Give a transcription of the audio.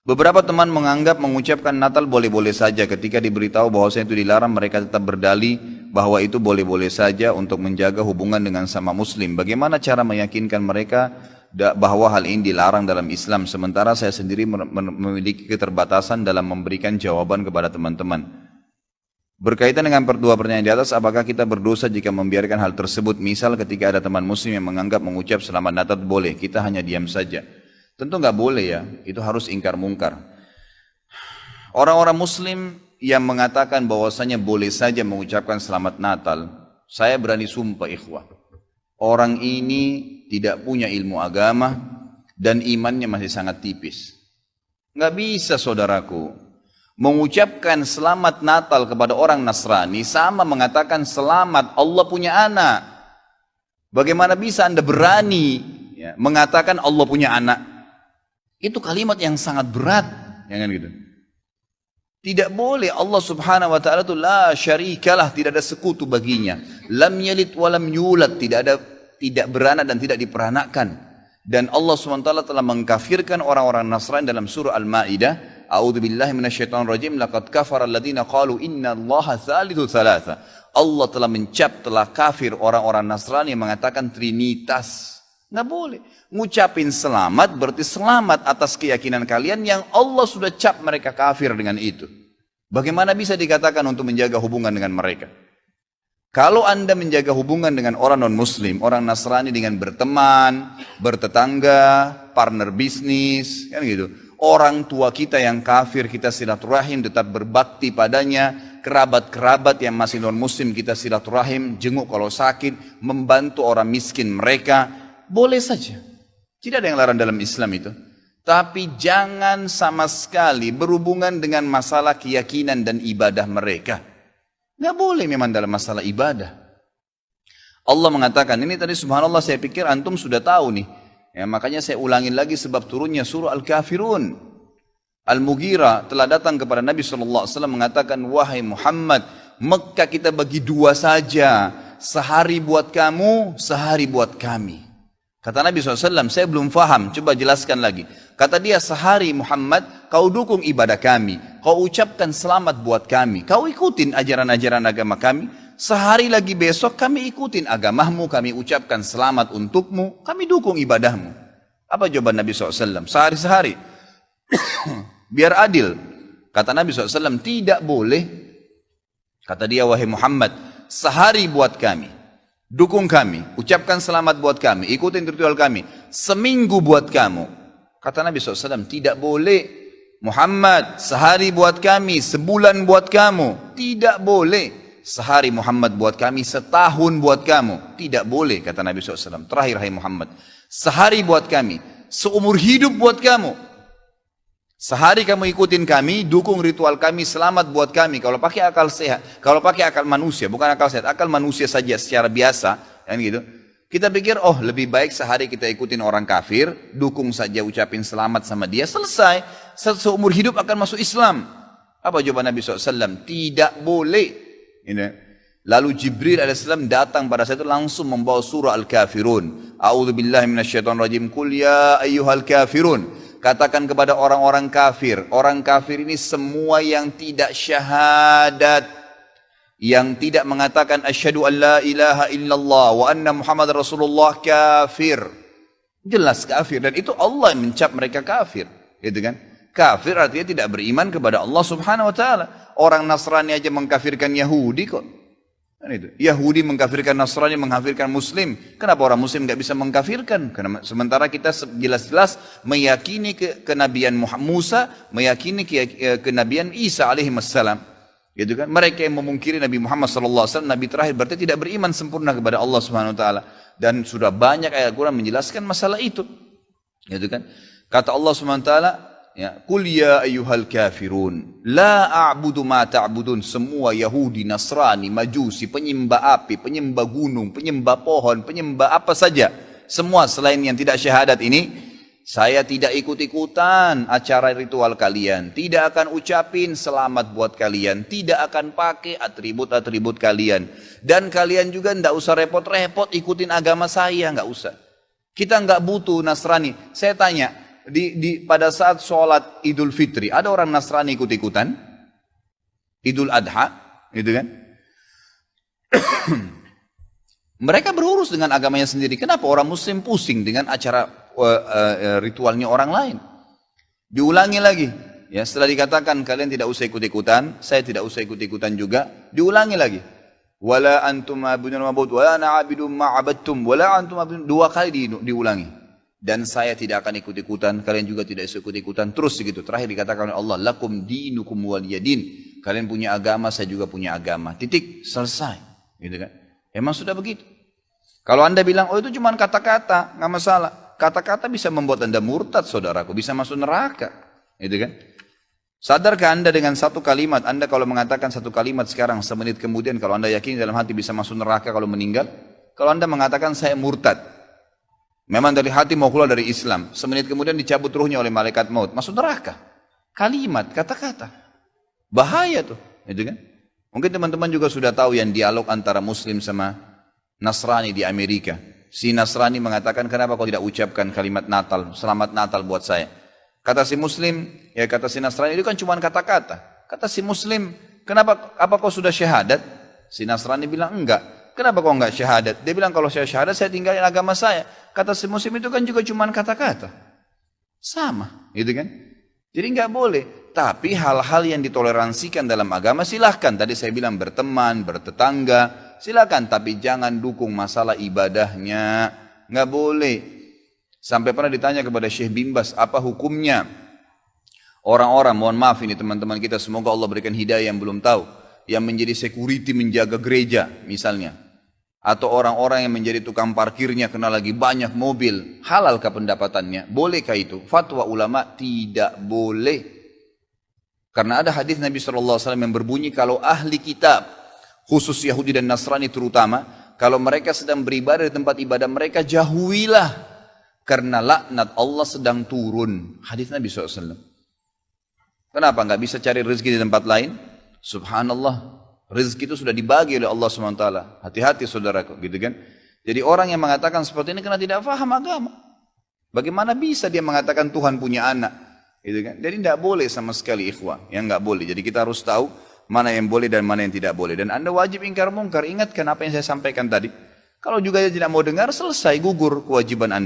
Beberapa teman menganggap mengucapkan Natal boleh-boleh saja. Ketika diberitahu bahwasanya itu dilarang, mereka tetap berdalih bahwa itu boleh-boleh saja untuk menjaga hubungan dengan sama muslim. Bagaimana cara meyakinkan mereka bahwa hal ini dilarang dalam Islam, sementara saya sendiri memiliki keterbatasan dalam memberikan jawaban kepada teman-teman. Berkaitan dengan dua pertanyaan di atas, apakah kita berdosa jika membiarkan hal tersebut? Misal ketika ada teman muslim yang menganggap mengucap selamat Natal boleh, kita hanya diam saja. Tentu nggak boleh ya, itu harus ingkar mungkar. Orang-orang muslim yang mengatakan bahwasanya boleh saja mengucapkan selamat Natal, saya berani sumpah ikhwah, orang ini tidak punya ilmu agama dan imannya masih sangat tipis. Nggak bisa saudaraku, mengucapkan selamat Natal kepada orang Nasrani sama mengatakan selamat Allah punya anak. Bagaimana bisa Anda berani ya, mengatakan Allah punya anak? Itu kalimat yang sangat berat, jangan gitu. Tidak boleh. Allah subhanahu wa ta'ala itu la syarikalah, tidak ada sekutu baginya. Lam yalid walam yulad, tidak beranak dan tidak diperanakkan. Dan Allah subhanahu wa ta'ala telah mengkafirkan orang-orang Nasrani dalam surah Al-Ma'idah. A'udzubillahi minasyaitonirrajim, laqad kafara alladziina qalu innallaha tsalitsu tsalatsa. Allah telah telah kafir orang-orang Nasrani yang mengatakan trinitas. Nggak boleh. Ngucapin selamat berarti selamat atas keyakinan kalian yang Allah sudah cap mereka kafir dengan itu. Bagaimana bisa dikatakan untuk menjaga hubungan dengan mereka? Kalau Anda menjaga hubungan dengan orang non-muslim, orang Nasrani dengan berteman, bertetangga, partner bisnis, kan gitu. Orang tua kita yang kafir kita silaturahim, tetap berbakti padanya. Kerabat-kerabat yang masih non-muslim kita silaturahim, jenguk kalau sakit, membantu orang miskin mereka. Boleh saja. Tidak ada yang larang dalam Islam itu. Tapi jangan sama sekali berhubungan dengan masalah keyakinan dan ibadah mereka. Nggak boleh memang dalam masalah ibadah. Allah mengatakan, ini tadi subhanallah saya pikir antum sudah tahu nih. Ya, makanya saya ulangin lagi sebab turunnya surah Al-Kafirun. Al-Mughirah telah datang kepada Nabi SAW mengatakan, wahai Muhammad, Mekah kita bagi dua saja. Sehari buat kamu, sehari buat kami. Kata Nabi SAW, saya belum faham, coba jelaskan lagi. Kata dia, sehari Muhammad, kau dukung ibadah kami. Kau ucapkan selamat buat kami. Kau ikutin ajaran-ajaran agama kami. Sehari lagi besok kami ikutin agamamu, kami ucapkan selamat untukmu. Kami dukung ibadahmu. Apa jawaban Nabi SAW? Sehari-sehari. Biar adil. Kata Nabi SAW, tidak boleh. Kata dia, wahai Muhammad, sehari buat kami. Dukung kami, ucapkan selamat buat kami, ikutin ritual kami. Seminggu buat kamu. Kata Nabi SAW, tidak boleh. Muhammad, sehari buat kami, sebulan buat kamu. Tidak boleh. Sehari Muhammad buat kami, setahun buat kamu. Tidak boleh, kata Nabi SAW. Terakhir, hai Muhammad, sehari buat kami, seumur hidup buat kamu. Sehari kamu ikutin kami, dukung ritual kami, selamat buat kami. Kalau pakai akal sehat, kalau pakai akal manusia, bukan akal sehat, akal manusia saja secara biasa, kan gitu. Kita pikir, oh lebih baik sehari kita ikutin orang kafir, dukung saja, ucapin selamat sama dia, selesai. Seumur hidup akan masuk Islam. Apa jawaban Nabi SAW? Tidak boleh. Ini. Lalu Jibril AS datang pada saat itu langsung membawa surah Al-Kafirun. A'udzubillahi minasyaitonirrajim. Qul ya ayyuhal kafirun. Katakan kepada orang-orang kafir. Orang kafir ini semua yang tidak syahadat. Yang tidak mengatakan asyhadu an la ilaha illallah wa anna Muhammad Rasulullah kafir. Jelas kafir. Dan itu Allah yang mencap mereka kafir. Gitu kan? Kafir artinya tidak beriman kepada Allah subhanahu wa ta'ala. Orang Nasrani aja mengkafirkan Yahudi kok. Kan itu. Yahudi mengkafirkan Nasrani, mengkafirkan Muslim. Kenapa orang Muslim nggak bisa mengkafirkan? Karena sementara kita jelas-jelas meyakini kenabian Musa, meyakini kenabian Isa alaihissalam. Gitu kan? Mereka yang memungkiri Nabi Muhammad SAW, Nabi terakhir, berarti tidak beriman sempurna kepada Allah Subhanahu Wa Taala. Dan sudah banyak ayat Quran menjelaskan masalah itu. Gitu kan? Kata Allah Subhanahu Wa Taala, ya, Qul ya ayyuhal kafirun la a'budu ma ta'budun. Semua Yahudi, Nasrani, Majusi, penyembah api, penyembah gunung, penyembah pohon, penyembah apa saja, semua selain yang tidak syahadat ini, saya tidak ikut-ikutan acara ritual kalian, tidak akan ucapin selamat buat kalian, tidak akan pakai atribut-atribut kalian, dan kalian juga tidak usah repot-repot ikutin agama saya, nggak usah. Kita nggak butuh Nasrani. Saya tanya, pada saat sholat Idul Fitri, ada orang Nasrani ikut-ikutan, Idul Adha, gitu kan? Mereka berurus dengan agamanya sendiri. Kenapa orang Muslim pusing dengan acara ritualnya orang lain? Diulangi lagi. Ya, setelah dikatakan kalian tidak usah ikut-ikutan, saya tidak usah ikut-ikutan juga, diulangi lagi. Wala antum ma'budun ma'bud, wala na'abidum ma'abadtum, wala antum ma'budun. 2 kali diulangi. Dan saya tidak akan ikut-ikutan, kalian juga tidak usah ikut-ikutan. Terus begitu. Terakhir dikatakan oleh Allah, lakum dinukum waliyadin. Kalian punya agama, saya juga punya agama. Titik, selesai. Gitu kan? Emang sudah begitu. Kalau anda bilang, oh itu cuma kata-kata, nggak masalah. Kata-kata bisa membuat anda murtad, saudaraku, bisa masuk neraka. Gitu kan? Sadarkah anda dengan satu kalimat, anda kalau mengatakan satu kalimat sekarang, semenit kemudian kalau anda yakin dalam hati bisa masuk neraka kalau meninggal, kalau anda mengatakan saya murtad, memang dari hati mau keluar dari Islam, semenit kemudian dicabut ruhnya oleh malaikat maut, masuk neraka. Kalimat, kata-kata. Bahaya tuh, gitu kan? Mungkin teman-teman juga sudah tahu yang dialog antara Muslim sama Nasrani di Amerika. Si Nasrani mengatakan, kenapa kau tidak ucapkan kalimat Natal, selamat Natal buat saya? Kata si Muslim, ya kata si Nasrani, itu kan cuma kata-kata. Kata si Muslim, kenapa, apa kau sudah syahadat? Si Nasrani bilang, enggak. Kenapa kau enggak syahadat? Dia bilang, kalau saya syahadat, saya tinggalin agama saya. Kata si Muslim, itu kan juga cuma kata-kata. Sama, gitu kan? Jadi enggak boleh. Tapi hal-hal yang ditoleransikan dalam agama, silahkan. Tadi saya bilang berteman, bertetangga, silahkan. Tapi jangan dukung masalah ibadahnya. Enggak boleh. Sampai pernah ditanya kepada Syekh Bimbas, apa hukumnya orang-orang, mohon maaf ini teman-teman kita, semoga Allah berikan hidayah yang belum tahu, yang menjadi security menjaga gereja misalnya, atau orang-orang yang menjadi tukang parkirnya kena lagi banyak mobil, halalkah pendapatannya? Bolehkah itu? Fatwa ulama tidak boleh. Karena ada hadis Nabi SAW yang berbunyi, kalau ahli kitab, khusus Yahudi dan Nasrani terutama, kalau mereka sedang beribadah di tempat ibadah mereka, jauhilah. Karena laknat Allah sedang turun. Hadis Nabi SAW. Kenapa nggak bisa cari rezeki di tempat lain? Subhanallah. Rezeki itu sudah dibagi oleh Allah SWT. Hati-hati saudaraku, gitu kan? Jadi orang yang mengatakan seperti ini karena tidak faham agama. Bagaimana bisa dia mengatakan Tuhan punya anak? Gitu kan? Jadi tidak boleh sama sekali ikhwah. Yang nggak boleh. Jadi kita harus tahu mana yang boleh dan mana yang tidak boleh. Dan anda wajib ingkar mungkar. Ingatkan apa yang saya sampaikan tadi. Kalau juga dia tidak mau dengar, selesai, gugur kewajiban anda.